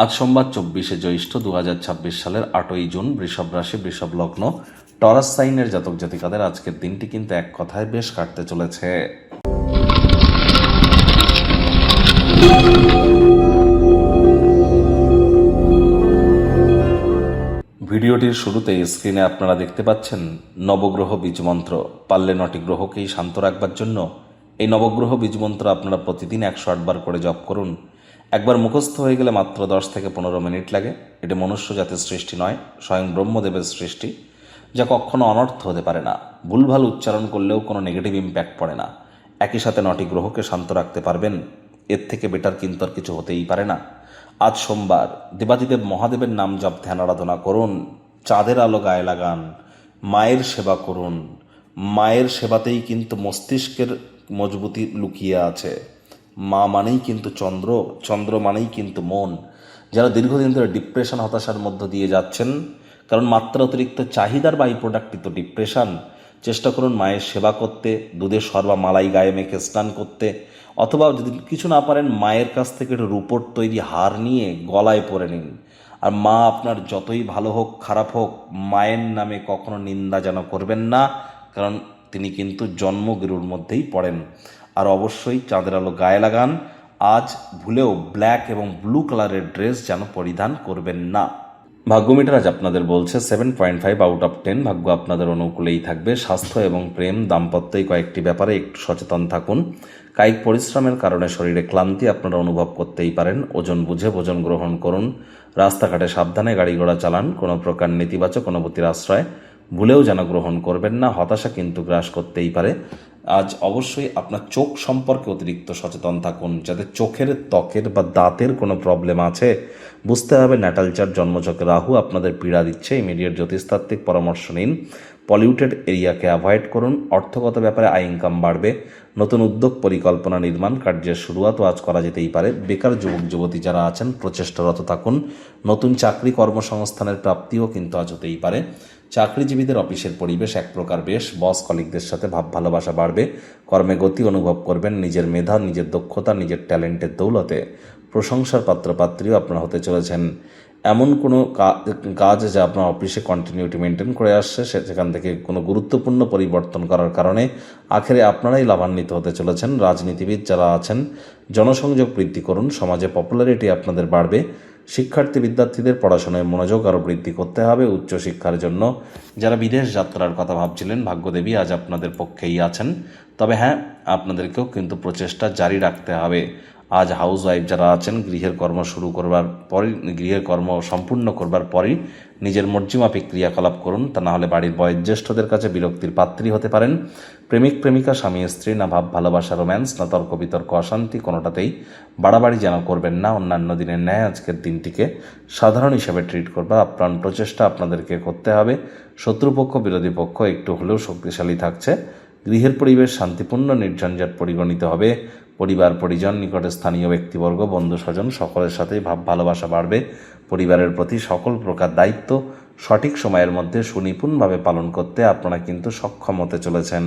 আজ সোমবার 24শে জ্যৈষ্ঠ 2026 সালের 8ই জুন। বৃষভ রাশি, বৃষভ লগ্ন, টরাস সাইনের জাতক জাতিকাদের আজকের দিনটি কিন্তু এক কথায় বেশ কাটতে চলেছে। ভিডিওটির শুরুতেই স্ক্রিনে আপনারা দেখতে পাচ্ছেন নবগ্রহ বীজমন্ত্র। পারলে 9টি গ্রহকেই শান্ত রাখবার জন্য এই নবগ্রহ বীজমন্ত্র আপনারা প্রতিদিন 108 বার করে জপ করুন। একবার মুখস্থ হয়ে গেলে মাত্র 10 থেকে 15 মিনিট লাগে। এটি মনুষ্য জাতির সৃষ্টি নয়, স্বয়ং ব্রহ্মদেবের সৃষ্টি, যা কখনো অনর্থ হতে পারে না। ভুলভাল উচ্চারণ করলেও কোনো নেগেটিভ ইম্প্যাক্ট পড়ে না। একই সাথে 9টি গ্রহকে শান্ত রাখতে পারবেন, এর থেকে বেটার কিন্তু আর কিছু হতেই পারে না। আজ সোমবার, দেবাদিদেব মহাদেবের নাম জপ ধ্যান আরাধনা করুন, চাঁদের আলো গায়ে লাগান, মায়ের সেবা করুন। মায়ের সেবাতেই কিন্তু মস্তিষ্কের মজবুতি লুকিয়ে আছে। মা মানেই কিন্তু চন্দ্র, চন্দ্র মানেই কিন্তু মন। যারা দীর্ঘদিন ধরে ডিপ্রেশন, হতাশার মধ্য দিয়ে যাচ্ছেন, কারণ মাত্রা অতিরিক্ত চাহিদার বাই প্রোডাক্টই তো ডিপ্রেশন, চেষ্টা করুন মায়ের সেবা করতে, দুধের সর্বা মালাই গায়ে মেখে স্নান করতে, অথবা যদি কিছু না পারেন মায়ের কাছ থেকে একটু রূপোর তৈরি হার নিয়ে গলায় পরে নিন। আর মা আপনার যতই ভালো হোক খারাপ হোক, মায়ের নামে কখনো নিন্দা যেন করবেন না, কারণ তিনি কিন্তু জন্মগুরুর মধ্যেই পড়েন। আর অবশ্যই চাঁদের আলো গায়ে লাগান। আজ ভুলেও ব্ল্যাক এবং ব্লু কালারের ড্রেস যেন পরিধান করবেন না। ভাগ্যমিটার আজ আপনাদের বলছে 7.5 আউট অফ 10। ভাগ্য আপনাদের অনুকূলেই থাকবে। স্বাস্থ্য এবং প্রেম, দাম্পত্য এই কয়েকটি ব্যাপারে একটু সচেতন থাকুন। কায়িক পরিশ্রমের কারণে শরীরে ক্লান্তি আপনারা অনুভব করতেই পারেন। ওজন বুঝে ভোজন গ্রহণ করুন। রাস্তাঘাটে সাবধানে গাড়ি ঘোড়া চালান। কোনো প্রকার নেতিবাচক অনুভূতির আশ্রয় ভুলেও যেন গ্রহণ করবেন না, হতাশা কিন্তু গ্রাস করতেই পারে। আজ অবশ্যই আপনার চোখ সম্পর্কে অতিরিক্ত সচেতন থাকুন। যাদের চোখের, ত্বকের বা দাঁতের কোনো প্রবলেম আছে, বুঝতে হবে ন্যাটাল চার্ট জন্মচক্রে রাহু আপনাদের পীড়া দিচ্ছে। ইমিডিয়েট জ্যোতিষতাত্ত্বিক পরামর্শ নিন। পলিউটেড এরিয়াকে অ্যাভয়েড করুন। অর্থগত ব্যাপারে আয় ইনকাম বাড়বে। নতুন উদ্যোগ, পরিকল্পনা, নির্মাণ কার্যের শুরুয়াতও আজ করা যেতেই পারে। বেকার যুবক যুবতী যারা আছেন প্রচেষ্টারত থাকুন। নতুন চাকরি কর্মসংস্থানের প্রাপ্তিও কিন্তু আজ হতেই পারে। চাকরিজীবীদের অফিসের পরিবেশ এক প্রকার বেশ। বস কলিগদের সাথে ভাব ভালোবাসা বাড়বে। কর্মে গতি অনুভব করবেন। নিজের মেধা, নিজের দক্ষতা, নিজের ট্যালেন্টের দৌলতে প্রশংসার পাত্রপাত্রীও আপনারা হতে চলেছেন। এমন কোনো কাজ যা আপনার অফিসে কন্টিনিউটি মেনটেন করে আসছে, সেখান থেকে কোনো গুরুত্বপূর্ণ পরিবর্তন করার কারণে আখেরে আপনারাই লাভান্বিত হতে চলেছেন। রাজনীতিবিদ যারা আছেন, জনসংযোগ বৃদ্ধি করুন। সমাজে পপুলারিটি আপনাদের বাড়বে। শিক্ষার্থী বিদ্যার্থীদের পড়াশোনায় মনোযোগ আরও বৃদ্ধি করতে হবে। উচ্চশিক্ষার জন্য যারা বিদেশ যাত্রার কথা ভাবছিলেন, ভাগ্যদেবী আজ আপনাদের পক্ষেই আছেন। তবে হ্যাঁ, আপনাদেরকেও কিন্তু প্রচেষ্টা জারি রাখতে হবে। আজ হাউস ওয়াইফ যারা আছেন, গৃহের কর্ম শুরু করবার পরই, গৃহের কর্ম সম্পূর্ণ করবার পরই নিজের মর্জিমাফিক ক্রিয়াকলাপ করুন, তা না হলে বাড়ির বয়োজ্যেষ্ঠদের কাছে বিরক্তির পাত্রী হতে পারেন। প্রেমিক প্রেমিকা, স্বামী স্ত্রী, না ভাব ভালোবাসা, রোম্যান্স, না তর্ক বিতর্ক, অশান্তি, কোনোটাতেই বাড়াবাড়ি যেন করবেন না। অন্যান্য দিনের ন্যায় আজকের দিনটিকে সাধারণ হিসেবে ট্রিট করবার আপ্রাণ প্রচেষ্টা আপনাদেরকে করতে হবে। শত্রুপক্ষ, বিরোধী পক্ষ একটু হলেও শক্তিশালী থাকছে। গৃহের পরিবেশ শান্তিপূর্ণ, নির্ঝঞ্ঝাট পরিগণিত হবে। পরিবার পরিজন, নিকটে স্থানীয় ব্যক্তিবর্গ, বন্ধু স্বজন সকলের সাথেই ভাব ভালোবাসা বাড়বে। পরিবারের প্রতি সকল প্রকার দায়িত্ব সঠিক সময়ের মধ্যে সুনিপুণভাবে পালন করতে আপনারা কিন্তু সক্ষম হতে চলেছেন।